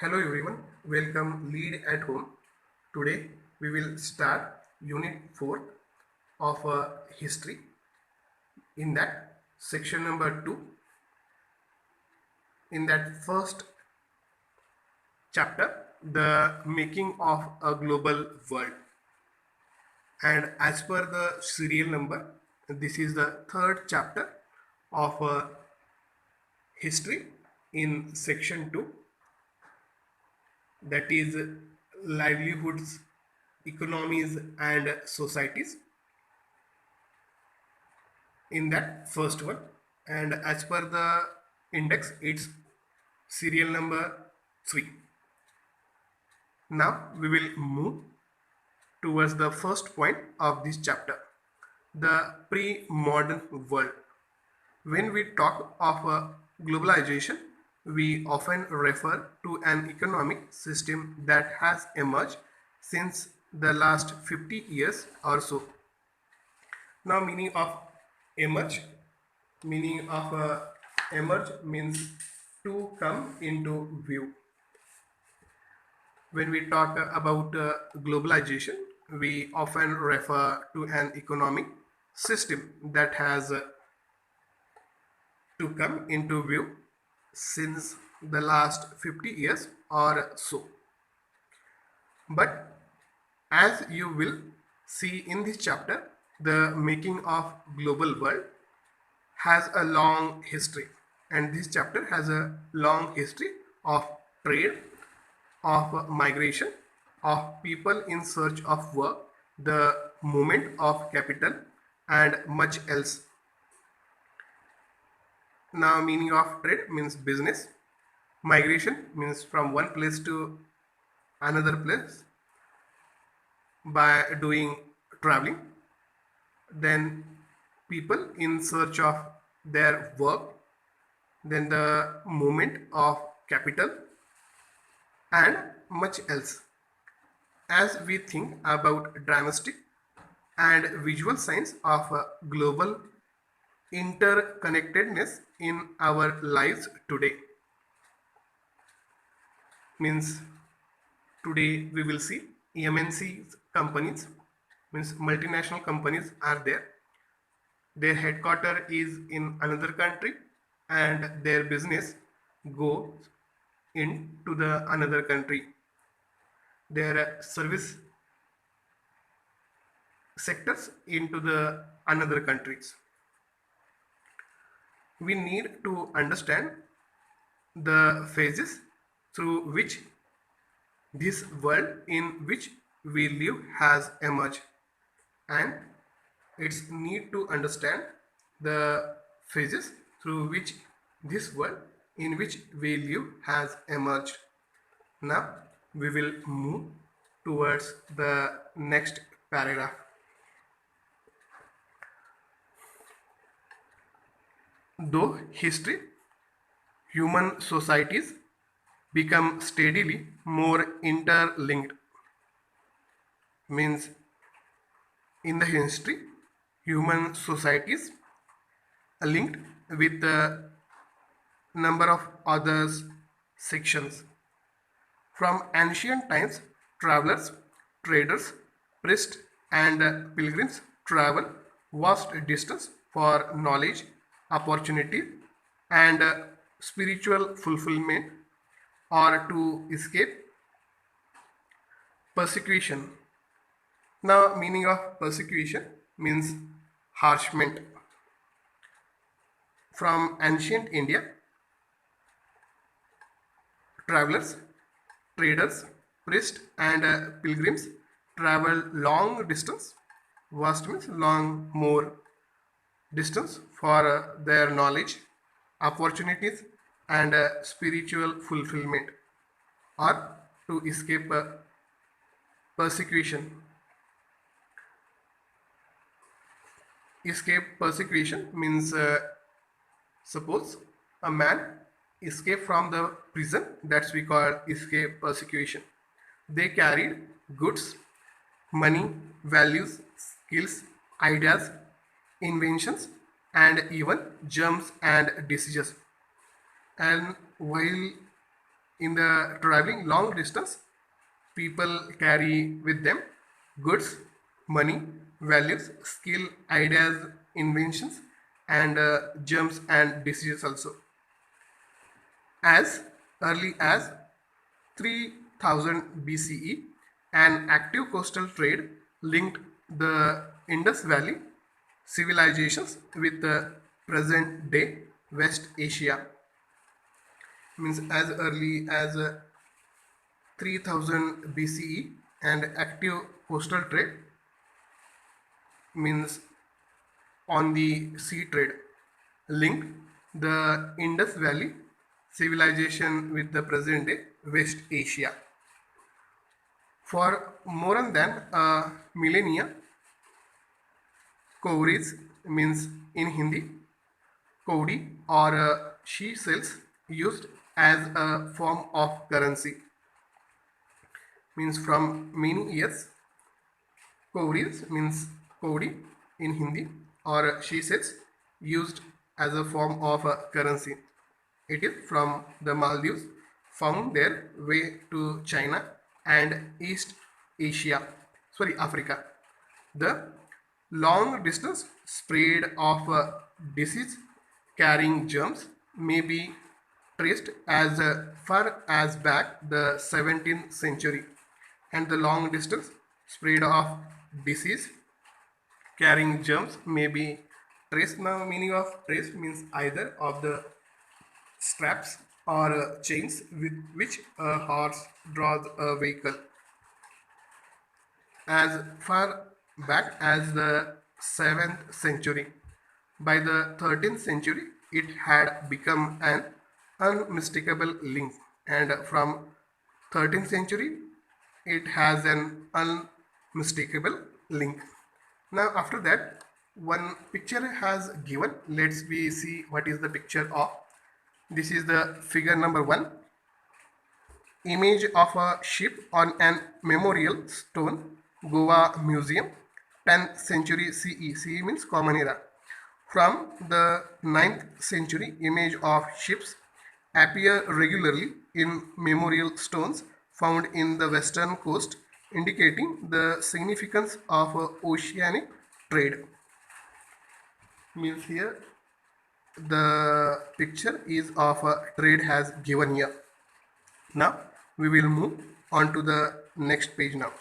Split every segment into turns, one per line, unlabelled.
Hello everyone, welcome Lead at Home. Today we will start Unit 4 of History. In that section number 2, in that first chapter, the making of a global world. And as per the serial number, this is the third chapter of History in section 2, that is livelihoods, economies and societies, in that first one. And as per the index, it's serial number 3. Now we will move towards the first point of this chapter, the pre-modern world. When we talk of globalization, we often refer to an economic system that has emerged since the last 50 years or so. Now, meaning of emerge means to come into view. When we talk about globalization, we often refer to an economic system that has to come into view since the last 50 years or so. But as you will see in this chapter, the making of global world has a long history, and this chapter has a long history of trade, of migration, of people in search of work, the movement of capital, and much else. Now, meaning of trade means business. Migration means from one place to another place by doing traveling. Then people in search of their work. Then the movement of capital and much else. As we think about dramatic and visual signs of a global interconnectedness in our lives today, means today we will see MNC companies, means multinational companies are there. Their headquarter is in another country and their business goes into the another country. Their service sectors into the another countries. We need to understand the phases through which this world in which we live has emerged, and it's need to understand the phases through which this world in which we live has emerged. Now we will move towards the next paragraph. Though history, human societies become steadily more interlinked, means in the history human societies are linked with the number of others sections. From ancient times, travelers, traders, priests, and pilgrims travel vast distance for knowledge, opportunity, and spiritual fulfillment, or to escape persecution. Now, meaning of persecution means harshment. From ancient India, travelers, traders, priests, and pilgrims travel long distance. Vast means long, more distance for their knowledge, opportunities, and spiritual fulfillment, or to escape persecution. Escape persecution means suppose a man escaped from the prison, that's we call escape persecution. They carried goods, money, values, skills, ideas, inventions, and even germs and diseases. And while In the traveling long distance, people carry with them goods, money, values, skill, ideas, inventions, and germs and diseases also. As early as 3000 BCE, an active coastal trade linked the Indus Valley civilizations with the present day West Asia. Means as early as 3000 BCE, and active coastal trade means on the sea trade linked the Indus Valley civilization with the present day West Asia. For more than a millennia, cowries means in Hindi, Kaudi or she cells used as a form of currency. Means from many years, cowries means Kaudi in Hindi or she cells used as a form of currency. It is from the Maldives, found their way to China and East Asia, Africa. The long distance spread of disease carrying germs may be traced as far as back the 17th century, and the long distance spread of disease carrying germs may be traced. Now meaning of trace means either of the straps or chains with which a horse draws a vehicle. As far back as the 7th century. By the 13th century, it had become an unmistakable link, and from 13th century, it has an unmistakable link. Now, after that, one picture has given. Let's we see what is the picture of. This is the figure number 1. Image of a ship on an memorial stone, Goa Museum, 10th century CE. CE means Common Era. From the 9th century, image of ships appear regularly in memorial stones found in the western coast, indicating the significance of oceanic trade. Means here the picture is of a trade has given here. Now we will move on to the next page now.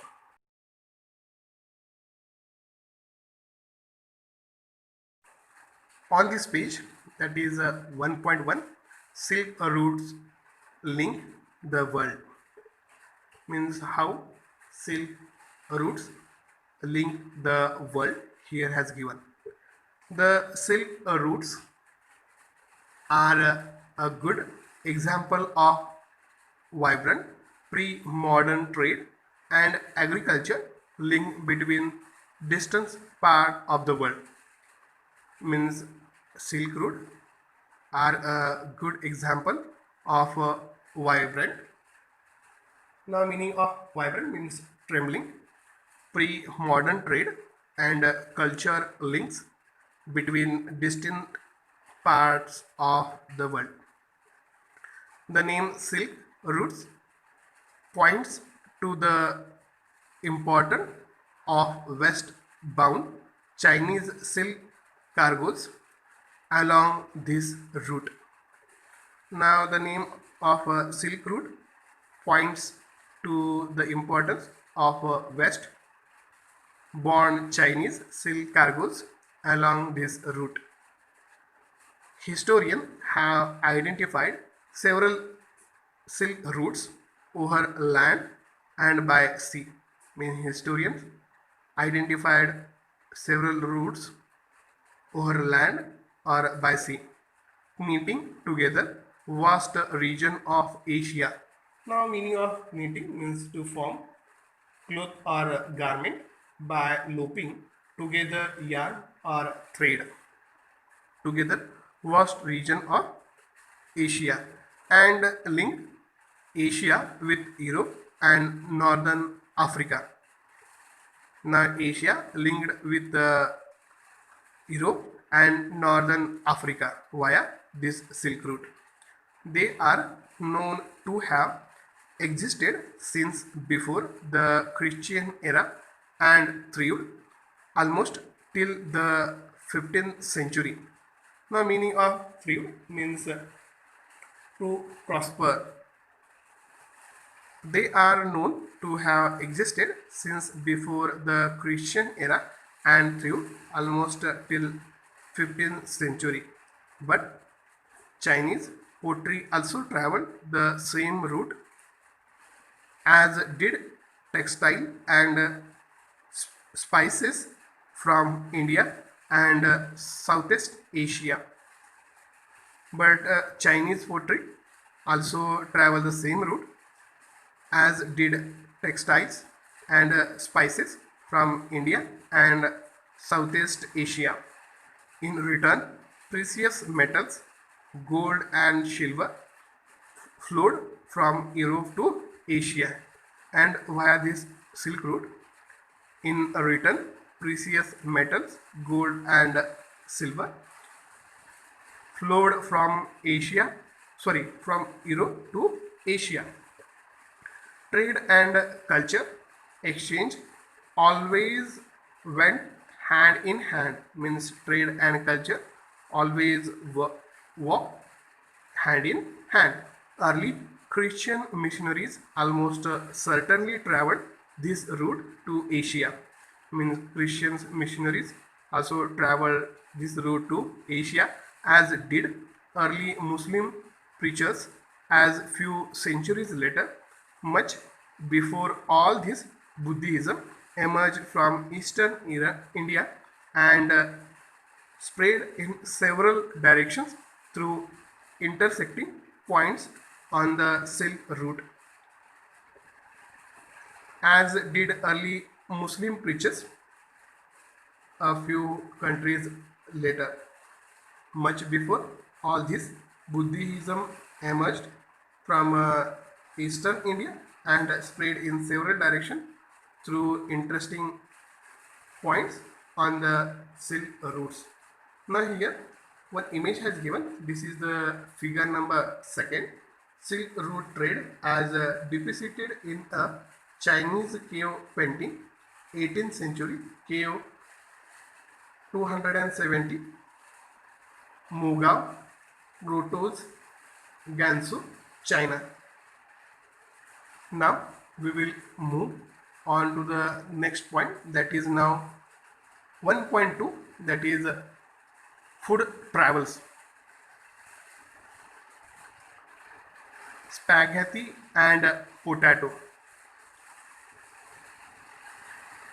On this page, that is 1.1, silk routes link the world. Means how silk routes link the world here has given. The silk routes are a good example of vibrant pre-modern trade and agriculture link between distant part of the world. Means Silk Road are a good example of vibrant. Now meaning of vibrant means trembling, pre-modern trade and culture links between distinct parts of the world. The name Silk Routes points to the importance of westbound Chinese silk cargoes along this route. Now the name of Silk Route points to the importance of west-bound Chinese silk cargoes along this route. Historians have identified several silk routes over land and by sea. Historians identified several routes over land or by sea, knitting together vast region of Asia. Now meaning of knitting means to form cloth or garment by looping together yarn or thread. Together vast region of Asia and link Asia with Europe and Northern Africa. Now Asia linked with Europe and Northern Africa via this Silk Route. They are known to have existed since before the Christian era and thrived almost till the 15th century. Now, meaning of thrive means to prosper. They are known to have existed since before the Christian era and through almost till 15th century. But Chinese pottery also traveled the same route as did textile and spices from India and Southeast Asia. But Chinese pottery also traveled the same route as did textiles and spices from India and Southeast Asia. In return, precious metals, gold and silver flowed from Europe to Asia and via this Silk Route. In return, precious metals, gold and silver flowed from Europe to Asia. Trade and culture exchange always went hand in hand, means trade and culture always walk hand in hand. Early Christian missionaries almost certainly traveled this route to Asia, means Christian missionaries also traveled this route to Asia, as did early Muslim preachers, as few centuries later, much before all this, Buddhism emerged from Eastern India and spread in several directions through intersecting points on the Silk Route, as did early Muslim preachers a few countries later. Much before all this, Buddhism emerged from Eastern India and spread in several directions through interesting points on the Silk routes. Now here one image has given. This is the figure number 2. Silk route trade as depicted in a Chinese cave painting, 18th century, cave 270, Mugao, Grottoes, Gansu, China. Now we will move on to the next point, that is now 1.2, that is food travels. Spaghetti and potato.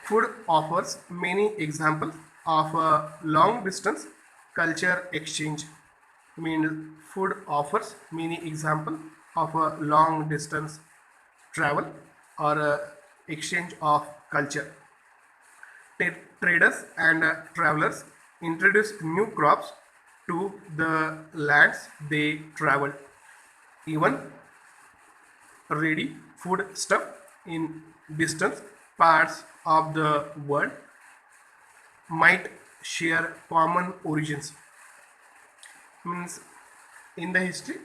Food offers many examples of long distance culture exchange. Means food offers many examples of a long distance travel or exchange of culture. Traders and travelers introduce new crops to the lands they traveled. Even ready food stuff in distant parts of the world might share common origins. Means in the history,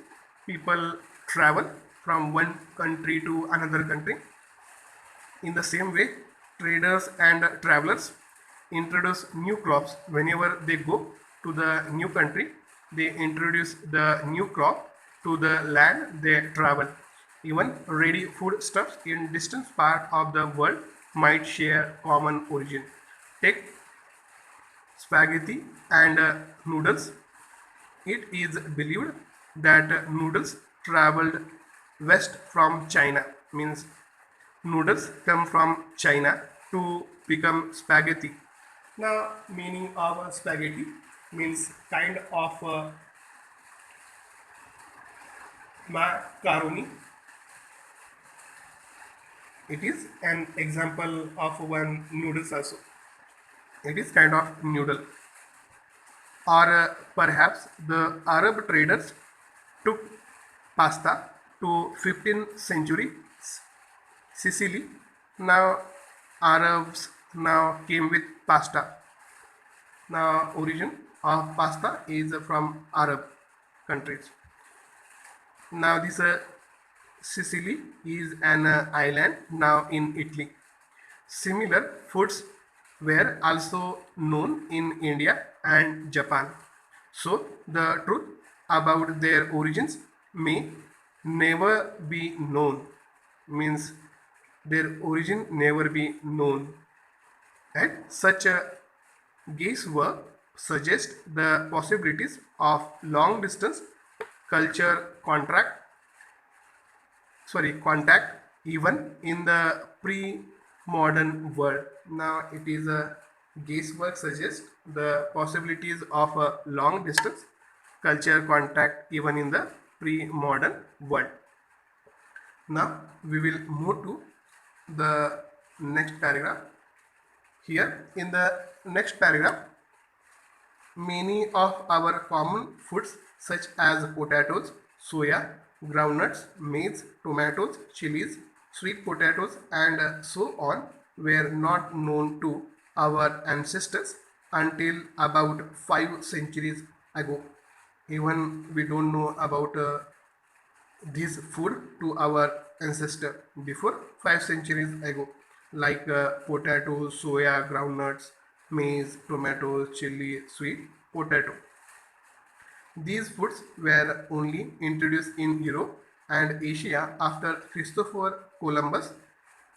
people travel from one country to another country. In the same way, traders and travelers introduce new crops whenever they go to the new country. They introduce the new crop to the land they travel. Even ready food stuffs in distant part of the world might share common origin. Take spaghetti and noodles. It is believed that noodles traveled west from China, means noodles come from China to become spaghetti. Now, meaning of spaghetti means kind of macaroni. It is an example of one noodles also. It is kind of noodle. Or perhaps the Arab traders took pasta to 15th century Sicily. Now Arabs now came with pasta. Now origin of pasta is from Arab countries. Now this Sicily is an island now in Italy. Similar foods were also known in India and Japan. So, the truth about their origins may never be known, means their origin never be known. And such a guesswork suggests the possibilities of long distance culture contact even in the pre-modern world. Now it is a guesswork suggests the possibilities of a long distance culture contact even in the pre-modern world. Now we will move to the next paragraph. Here in the next paragraph, many of our common foods such as potatoes, soya, groundnuts, maize, tomatoes, chilies, sweet potatoes and so on were not known to our ancestors until about 5 centuries ago. Even we don't know about this food to our ancestor before 5 centuries ago, like potatoes, soya, groundnuts, maize, tomatoes, chili, sweet potato. These foods were only introduced in Europe and Asia after Christopher Columbus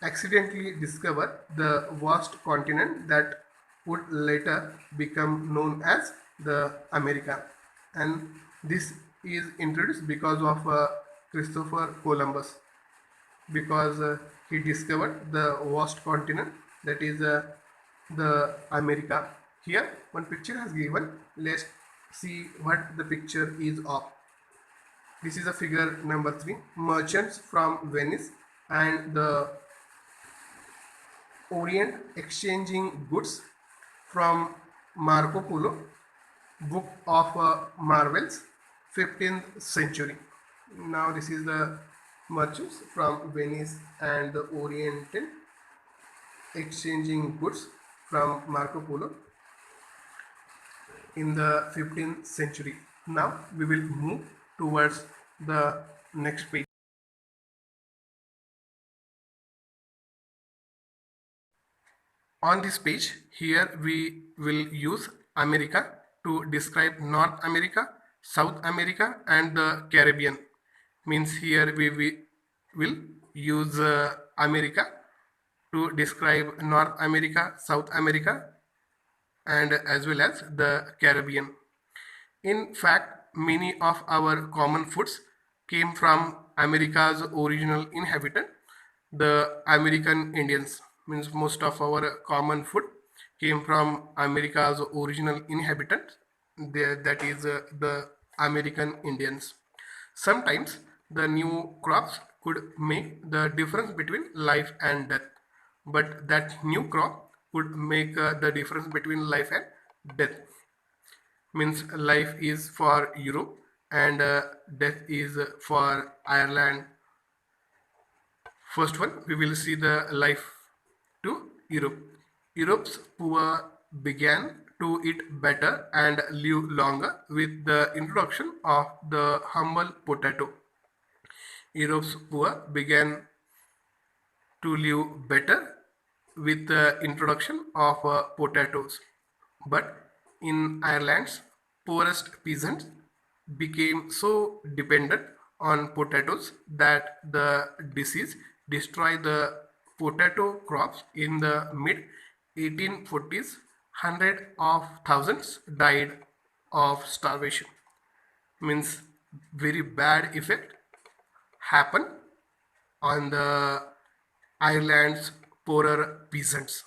accidentally discovered the vast continent that would later become known as the America. And this is introduced because of Christopher Columbus, because he discovered the vast continent that is the America. Here one picture has given. Let's see what the picture is of. This is a figure number 3. Merchants from Venice and the Orient exchanging goods from Marco Polo, Book of Marvels, 15th century. Now this is the merchants from Venice and the Orient exchanging goods from Marco Polo in the 15th century. Now we will move towards the next page. On this page, here we will use America to describe North America, South America and the Caribbean. Means here we will use America to describe North America, South America and as well as the Caribbean. In fact, many of our common foods came from America's original inhabitant, the American Indians. Means most of our common food came from America's original inhabitant, that is the American Indians. Sometimes the new crops could make the difference between life and death, but that new crop would make the difference between life and death. Means life is for Europe and death is for Ireland. First one, we will see the life to Europe. Europe's poor began to eat better and live longer with the introduction of the humble potato. Europe's poor began to live better with the introduction of potatoes. But in Ireland's poorest peasants became so dependent on potatoes that the disease destroyed the potato crops in the mid 1840s. Hundreds of thousands died of starvation. Means very bad effect happened on the Ireland's poorer peasants.